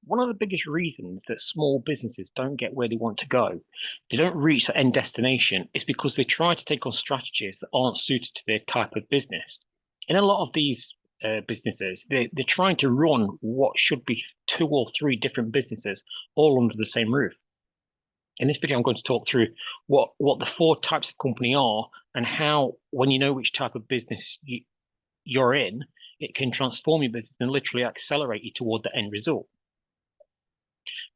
One of the biggest reasons that small businesses don't get where they want to go, they don't reach the end destination, is because they try to take on strategies that aren't suited to their type of business. In a lot of these businesses, they're trying to run what should be two or three different businesses all under the same roof. In this video, I'm going to talk through what the four types of company are and how, when you know which type of business you're in, it can transform your business and literally accelerate you toward the end result.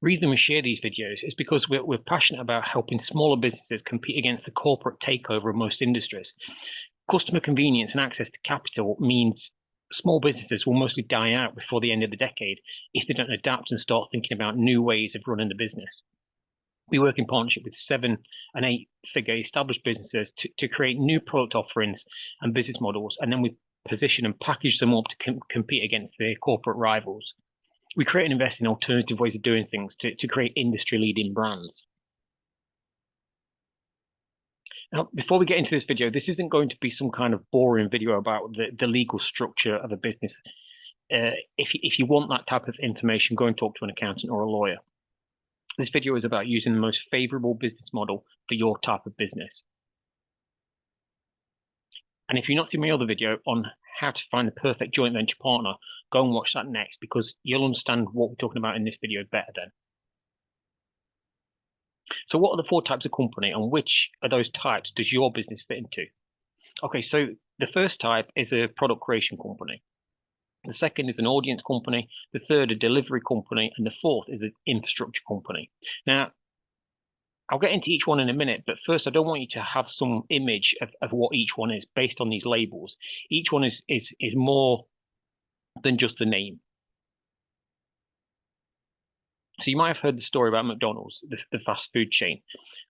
Reason we share these videos is because we're passionate about helping smaller businesses compete against the corporate takeover of most industries. Customer convenience and access to capital means small businesses will mostly die out before the end of the decade if they don't adapt and start thinking about new ways of running the business. We work in partnership with 7 and 8 figure established businesses to create new product offerings and business models, and then we position and package them up to compete against their corporate rivals. We create and invest in alternative ways of doing things to create industry-leading brands. Now, before we get into this video, this isn't going to be some kind of boring video about the legal structure of a business. If you want that type of information, go and talk to an accountant or a lawyer. This video is about using the most favorable business model for your type of business. And if you've not seen my other video on how to find the perfect joint venture partner, go and watch that next, because you'll understand what we're talking about in this video better then. So what are the 4 types of company, and which of those types does your business fit into? Okay, so the first type is a product creation company. The second is an audience company. The third, a delivery company. And the fourth is an infrastructure company. Now, I'll get into each one in a minute, but first, I don't want you to have some image of what each one is based on these labels. Each one is more than just the name. So you might have heard the story about McDonald's, the fast food chain,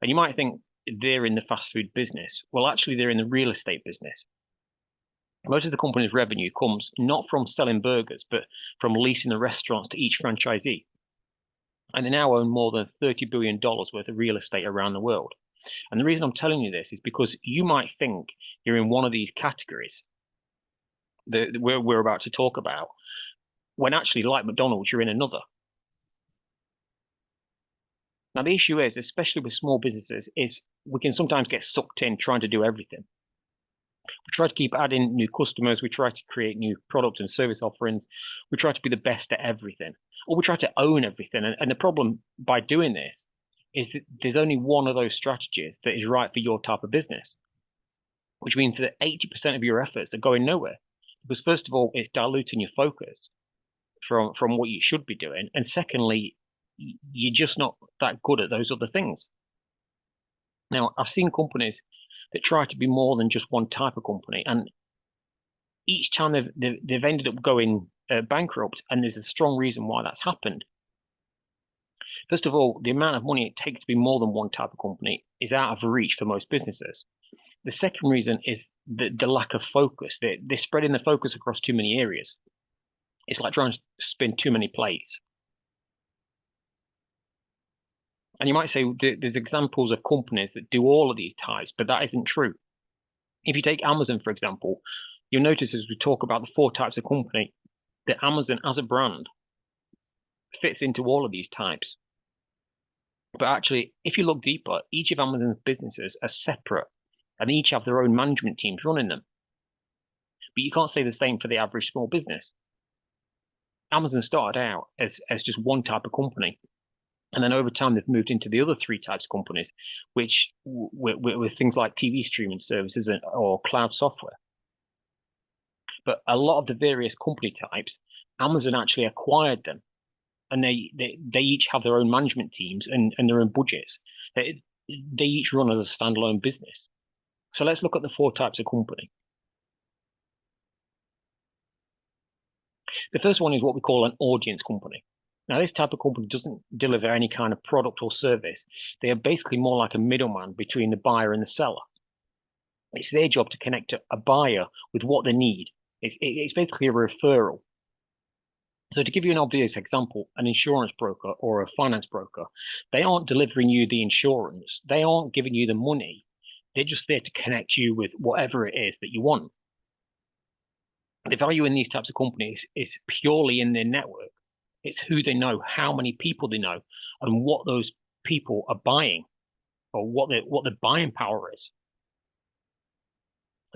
and you might think they're in the fast food business. Well, actually, they're in the real estate business. Most of the company's revenue comes not from selling burgers, but from leasing the restaurants to each franchisee. And they now own more than $30 billion worth of real estate around the world. And the reason I'm telling you this is because you might think you're in one of these categories that we're about to talk about, when actually, like McDonald's, you're in another. Now, the issue is, especially with small businesses, is we can sometimes get sucked in trying to do everything. We try to keep adding new customers. We try to create new product and service offerings. We try to be the best at everything, or we try to own everything. And the problem by doing this is that there's only one of those strategies that is right for your type of business, which means that 80% of your efforts are going nowhere. Because first of all, it's diluting your focus from what you should be doing. And secondly, you're just not that good at those other things. Now, I've seen companies that try to be more than just one type of company, and each time they've ended up going bankrupt, and there's a strong reason why that's happened. First of all, the amount of money it takes to be more than one type of company is out of reach for most businesses. The second reason is the lack of focus. They're spreading the focus across too many areas. It's like trying to spin too many plates. And you might say there's examples of companies that do all of these types, but that isn't true. If you take Amazon, for example, you'll notice as we talk about the 4 types of company, that Amazon as a brand fits into all of these types. But actually, if you look deeper, each of Amazon's businesses are separate, and each have their own management teams running them. But you can't say the same for the average small business. Amazon started out as just one type of company. And then over time, they've moved into the other 3 types of companies, which with things like TV streaming services or cloud software. But a lot of the various company types, Amazon actually acquired them, and they each have their own management teams and their own budgets. They each run as a standalone business. So let's look at the 4 types of company. The first one is what we call an audience company. Now, this type of company doesn't deliver any kind of product or service. They are basically more like a middleman between the buyer and the seller. It's their job to connect a buyer with what they need. It's basically a referral. So to give you an obvious example, an insurance broker or a finance broker, they aren't delivering you the insurance. They aren't giving you the money. They're just there to connect you with whatever it is that you want. The value in these types of companies is purely in their network. It's who they know, how many people they know, and what those people are buying, or what the buying power is.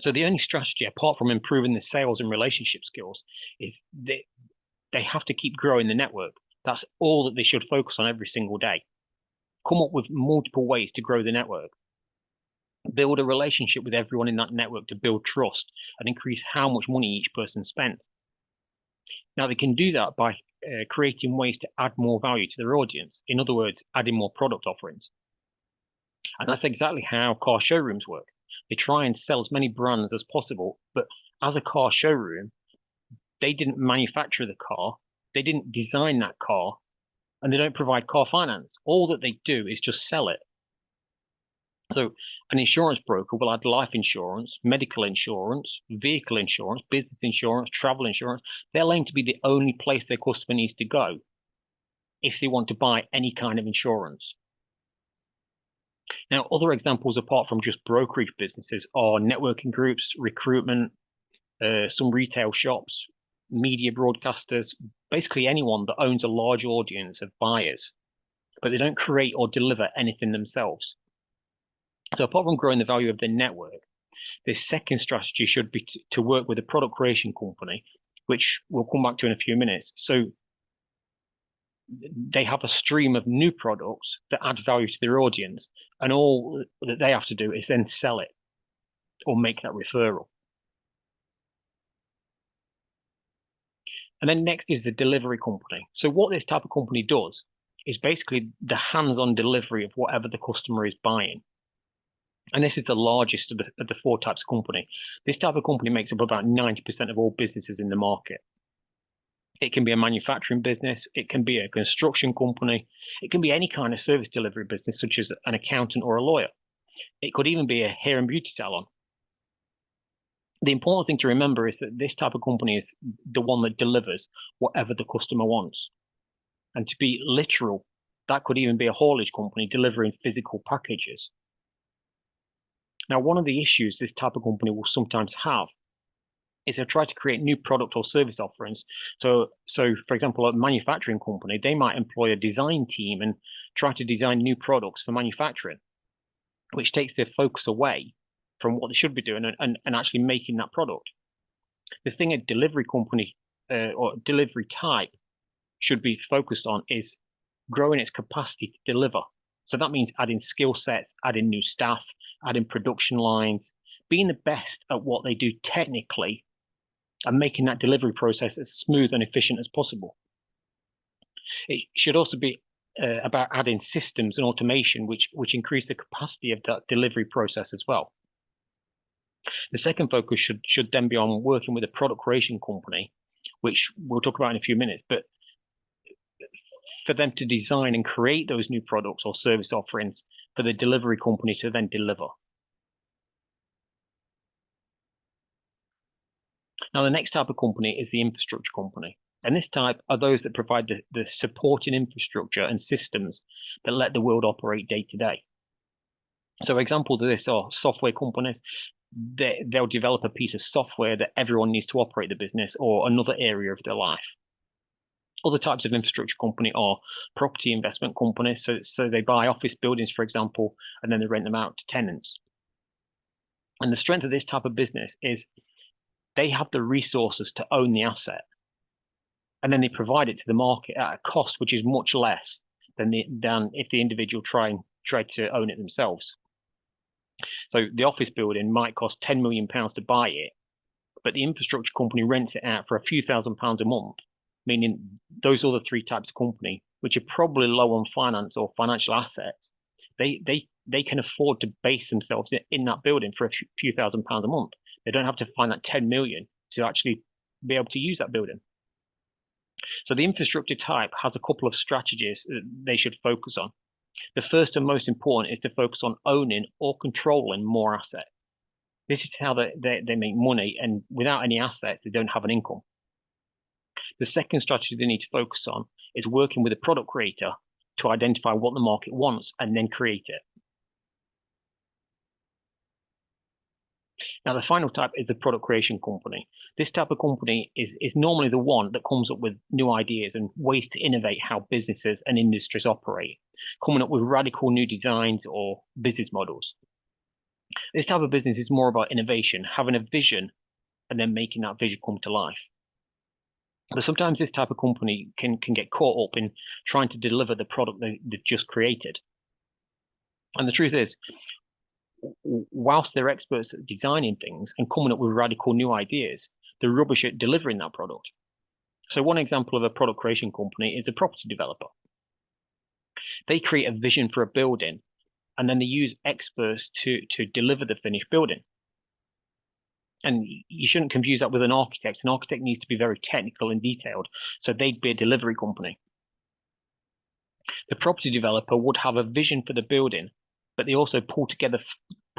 So the only strategy, apart from improving the sales and relationship skills, is they have to keep growing the network. That's all that they should focus on every single day. Come up with multiple ways to grow the network. Build a relationship with everyone in that network to build trust and increase how much money each person spends. Now, they can do that by creating ways to add more value to their audience. In other words, adding more product offerings. And that's exactly how car showrooms work. They try and sell as many brands as possible, but as a car showroom, they didn't manufacture the car, they didn't design that car, and they don't provide car finance. All that they do is just sell it. So an insurance broker will add life insurance, medical insurance, vehicle insurance, business insurance, travel insurance. They'll aim to be the only place their customer needs to go if they want to buy any kind of insurance. Now, other examples apart from just brokerage businesses are networking groups, recruitment, some retail shops, media broadcasters, basically anyone that owns a large audience of buyers, but they don't create or deliver anything themselves. So apart from growing the value of the network, the second strategy should be to work with a product creation company, which we'll come back to in a few minutes. So they have a stream of new products that add value to their audience, and all that they have to do is then sell it or make that referral. And then next is the delivery company. So what this type of company does is basically the hands-on delivery of whatever the customer is buying. And this is the largest of the four types of company. This type of company makes up about 90% of all businesses in the market. It can be a manufacturing business, it can be a construction company, it can be any kind of service delivery business, such as an accountant or a lawyer. It could even be a hair and beauty salon. The important thing to remember is that this type of company is the one that delivers whatever the customer wants. And to be literal, that could even be a haulage company delivering physical packages. Now, one of the issues this type of company will sometimes have is they try to create new product or service offerings. So for example, a manufacturing company, they might employ a design team and try to design new products for manufacturing, which takes their focus away from what they should be doing and actually making that product. The thing a delivery company or delivery type should be focused on is growing its capacity to deliver. So that means adding skill sets, adding new staff, adding production lines, being the best at what they do technically, and making that delivery process as smooth and efficient as possible. It should also be about adding systems and automation, which increase the capacity of that delivery process as well. The second focus should then be on working with a product creation company, which we'll talk about in a few minutes, but for them to design and create those new products or service offerings for the delivery company to then deliver. Now, the next type of company is the infrastructure company. And this type are those that provide the supporting infrastructure and systems that let the world operate day to day. So examples of this are software companies. They'll develop a piece of software that everyone needs to operate the business or another area of their life. Other types of infrastructure company are property investment companies. So they buy office buildings, for example, and then they rent them out to tenants. And the strength of this type of business is they have the resources to own the asset, and then they provide it to the market at a cost which is much less than if the individual tried to own it themselves. So the office building might cost £10 million to buy it, but the infrastructure company rents it out for a few £1,000s a month, meaning those other three types of company, which are probably low on finance or financial assets, they can afford to base themselves in that building for a few £1,000s a month. They don't have to find that 10 million to actually be able to use that building. So the infrastructure type has a couple of strategies that they should focus on. The first and most important is to focus on owning or controlling more assets. This is how they make money, and without any assets, they don't have an income. The second strategy they need to focus on is working with a product creator to identify what the market wants and then create it. Now, the final type is the product creation company. This type of company is normally the one that comes up with new ideas and ways to innovate how businesses and industries operate, coming up with radical new designs or business models. This type of business is more about innovation, having a vision and then making that vision come to life. But sometimes this type of company can get caught up in trying to deliver the product they've just created. And the truth is, whilst they're experts at designing things and coming up with radical new ideas, they're rubbish at delivering that product. So one example of a product creation company is a property developer. They create a vision for a building, and then they use experts to deliver the finished building. And you shouldn't confuse that with an architect. An architect needs to be very technical and detailed, so they'd be a delivery company. The property developer would have a vision for the building, but they also pull together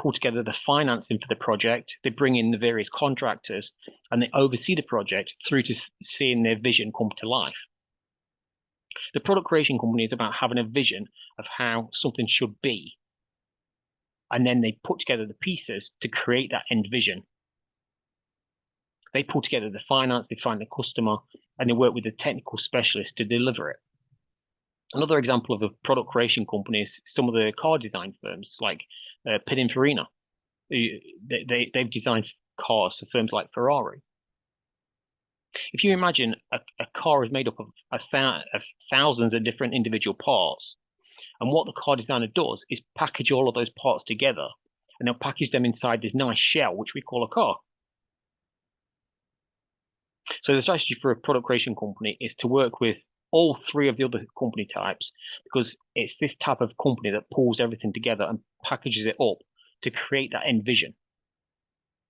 the financing for the project. They bring in the various contractors, and they oversee the project through to seeing their vision come to life. The product creation company is about having a vision of how something should be, and then they put together the pieces to create that end vision. They pull together the finance, they find the customer, and they work with the technical specialist to deliver it. Another example of a product creation company is some of the car design firms like Pininfarina. They've designed cars for firms like Ferrari. If you imagine a car is made up of thousands of different individual parts, and what the car designer does is package all of those parts together, and they'll package them inside this nice shell, which we call a car. So the strategy for a product creation company is to work with all three of the other company types, because it's this type of company that pulls everything together and packages it up to create that end vision.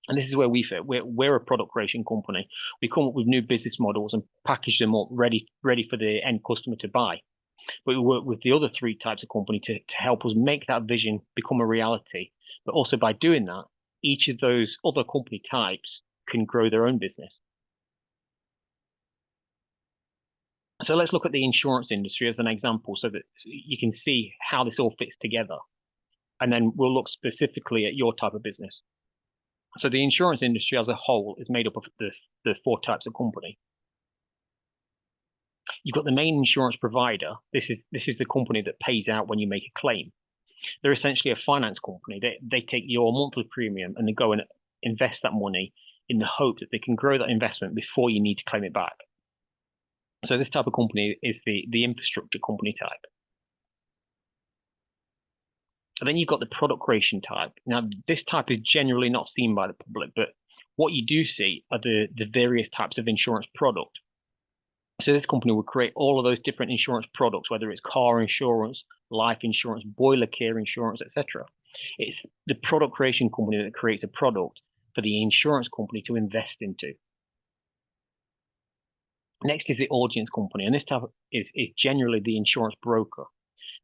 And this is where we fit. We're a product creation company. We come up with new business models and package them up ready for the end customer to buy. But we work with the other three types of company to help us make that vision become a reality. But also by doing that, each of those other company types can grow their own business. So let's look at the insurance industry as an example so that you can see how this all fits together. And then we'll look specifically at your type of business. So the insurance industry as a whole is made up of the four types of company. You've got the main insurance provider. This is the company that pays out when you make a claim. They're essentially a finance company. They take your monthly premium and they go and invest that money in the hope that they can grow that investment before you need to claim it back. So this type of company is the infrastructure company type. And then you've got the product creation type. Now, this type is generally not seen by the public, but what you do see are the various types of insurance product. So this company would create all of those different insurance products, whether it's car insurance, life insurance, boiler care insurance, etc. It's the product creation company that creates a product for the insurance company to invest into. Next is the audience company, and this type is generally the insurance broker.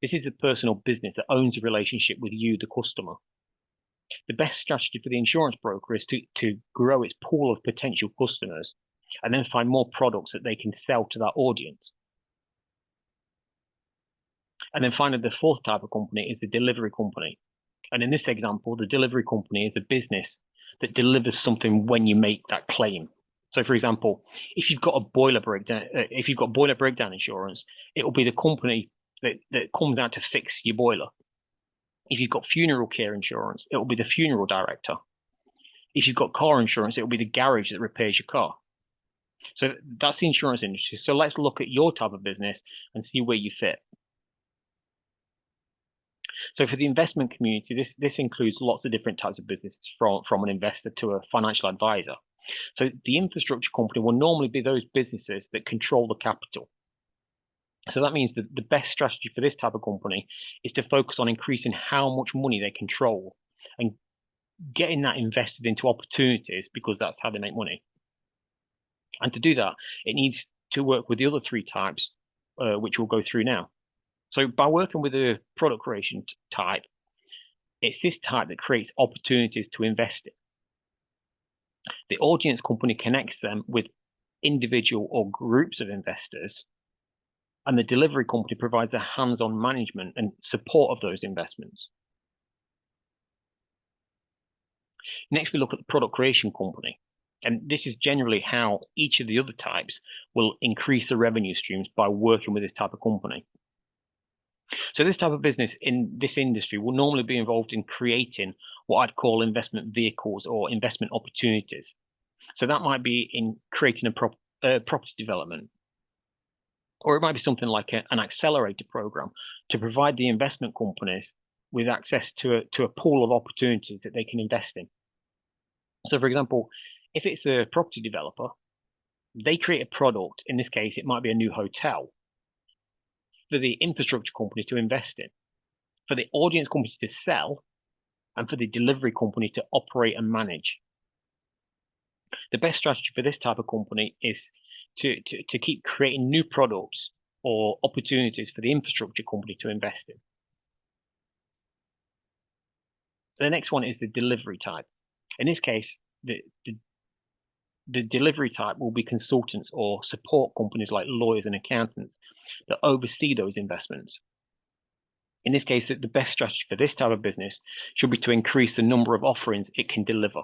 This is the personal business that owns a relationship with you, the customer. The best strategy for the insurance broker is to grow its pool of potential customers and then find more products that they can sell to that audience. And then finally, the fourth type of company is the delivery company. And in this example, the delivery company is a business that delivers something when you make that claim. So, for example, if you've got a boiler breakdown, insurance, it will be the company that comes out to fix your boiler. If you've got funeral care insurance, it will be the funeral director. If you've got car insurance, it will be the garage that repairs your car. So that's the insurance industry. So let's look at your type of business and see where you fit. So for the investment community, this includes lots of different types of businesses, from an investor to a financial advisor. So the infrastructure company will normally be those businesses that control the capital. So that means that the best strategy for this type of company is to focus on increasing how much money they control and getting that invested into opportunities, because that's how they make money. And to do that, it needs to work with the other three types, which we'll go through now. So by working with a product creation type, it's this type that creates opportunities to invest in. The audience company connects them with individual or groups of investors, and the delivery company provides a hands-on management and support of those investments. Next, we look at the product creation company. And this is generally how each of the other types will increase the revenue streams by working with this type of company. So this type of business in this industry will normally be involved in creating what I'd call investment vehicles or investment opportunities. So that might be in creating a property development, or it might be something like an accelerator program to provide the investment companies with access to a pool of opportunities that they can invest in. So, for example, if it's a property developer, they create a product. In this case, it might be a new hotel for the infrastructure company to invest in, for the audience company to sell, and for the delivery company to operate and manage. The best strategy for this type of company is to keep creating new products or opportunities for the infrastructure company to invest in. The next one is the delivery type. In this case, the delivery type will be consultants or support companies like lawyers and accountants that oversee those investments. In this case, the best strategy for this type of business should be to increase the number of offerings it can deliver.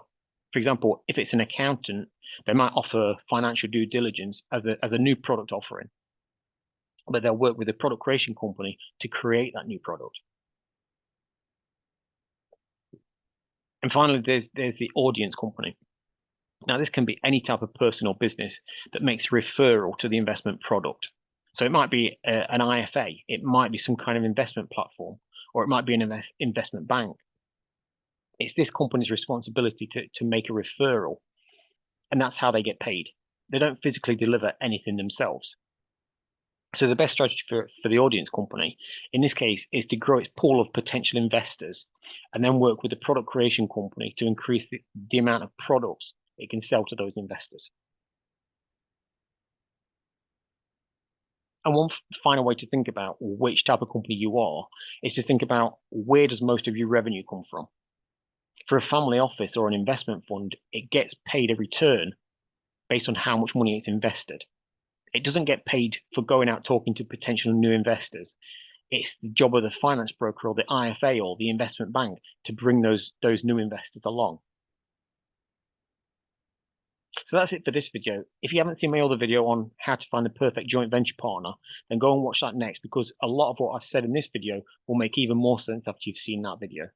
For example, if it's an accountant, they might offer financial due diligence as a new product offering, but they'll work with a product creation company to create that new product. And finally, there's the audience company. Now, this can be any type of person or business that makes a referral to the investment product. So it might be an IFA, it might be some kind of investment platform, or it might be an investment bank. It's this company's responsibility to make a referral, and that's how they get paid. They don't physically deliver anything themselves. So the best strategy for the audience company, in this case, is to grow its pool of potential investors and then work with the product creation company to increase the amount of products it can sell to those investors. And one final way to think about which type of company you are is to think about, where does most of your revenue come from? For a family office or an investment fund, it gets paid a return based on how much money it's invested. It doesn't get paid for going out talking to potential new investors. It's the job of the finance broker or the IFA or the investment bank to bring those new investors along. So that's it for this video. If you haven't seen my other video on how to find the perfect joint venture partner, then go and watch that next, because a lot of what I've said in this video will make even more sense after you've seen that video.